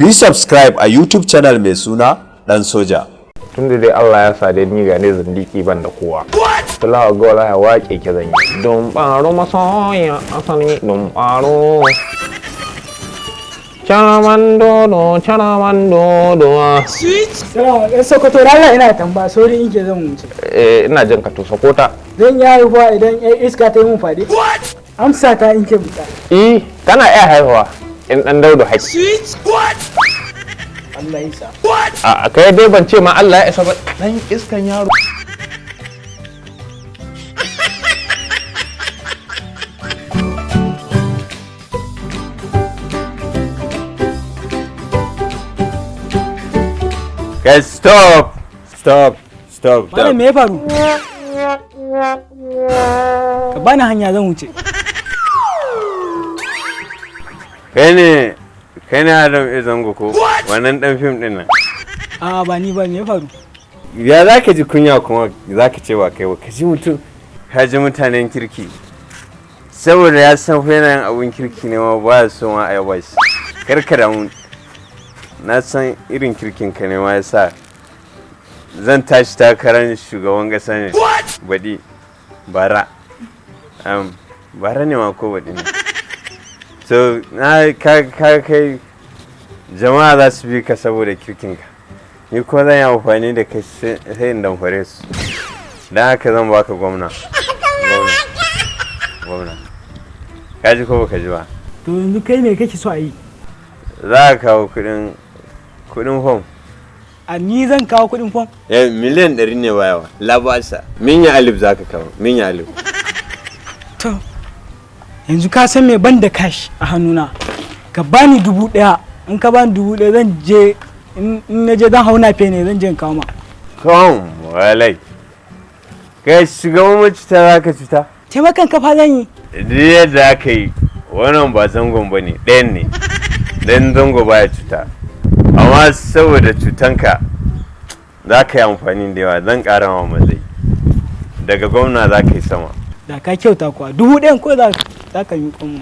Ku yi subscribe a YouTube channel mai suna Dan Soja. Tunda dai Allah ya sa dai ni ga ne zindiki ban da kowa. Tulawa ga wala ya waƙe ki zan yi. Don baro masoya asali don baro. Charamandodo. Sweet. Sokoto Allah ina tambaya sori in ke zan wuce. Ina jin ka to Sokota. Zan yi haihuwa idan iska ta yi mun fadi. Amsa ta in ke buta. Kana iya haihuwa in dan daudu haƙi. Sweet. What? Allah ya isa. What? A kai dai ban ce ma Allah ya isa ba dan iskan yaro. Guys, stop! Malam me ya faru? Ka bani hanya zan wuce. Kai ne Adam Izango ko? Wannan dan fim din nan. A ba ni ba me ya faru? Ya za ka ji kunya kuma za ka ce wa kai wa ka ji mutum ka ji mutanen kirki. Saboda ya san fa yana yin abun kirki ne ma ba so ma a yaba shi. Karkara mun. Na san irin kirkin ka ne ma yasa zan tashi takarar shugaban kasa ne baɗi bara ne ma ko baɗi ne so na kai jama'a za su bi ka saboda kirkin ka ni ko zan yi amfani da kai sai in damfare su don haka zan baka gwamna ka ji ko baka ji ba To yanzu kai me kake so a yi? za ka kawo kudin fom. A ni zan kawo kudin fom? Miliyan 100 ne ba yawa. Labasa. Minya alif za ka kawo. Minya alif. To, yanzu ka san me ban da cash a hannuna. Ka bani 1000. In ka bani 1000 zan je in na je zan hau nafe ne zan je in kawo ma. Kom, walai. Kai shugaban macita za ka cuta? Taimakan kafa zan yi. Yadda aka yi, wannan ba zangon ba ne, ɗayan ne. Dan zango baya cuta. Amma saboda cutanka za ka yi amfani da yawa zan ƙara ma mazai daga gwamna za ka yi sama Da ka kyauta kuwa 1000 ko za ka yi kuma.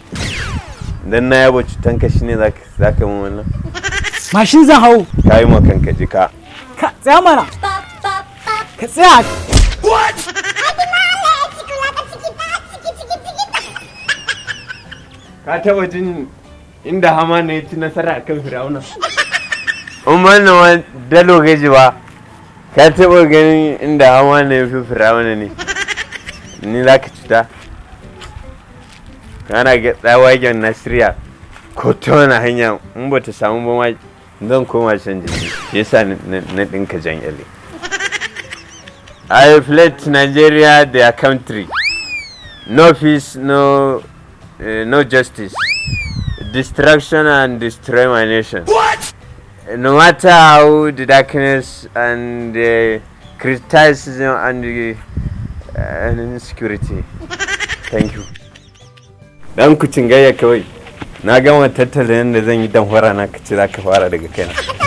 dan na yaba cutanka shine za ka yi wannan Mashin zan hau. ka yi makanka jika Ka tsaya mana. Ka tsaya. ka taba jin inda hama na yi ci nasara akan Firauna in wannan wa dalo gaji ba ka taba ganin inda hama na yi fi Firauna ne ni za ka cuta kana ga tsawagen Nasiriya ko ta wani hanya in ba ta samu ba ma zan koma can jiki yasa na ɗinka jan yale I fled Nigeria, their country. No peace, no justice. Destruction and destroy my nation. What? No matter how the darkness and the criticism and the insecurity. Thank you. Dan ku cingaya kawai. Na gama tattalin da zan yi dan hora na kace za ka fara daga kaina.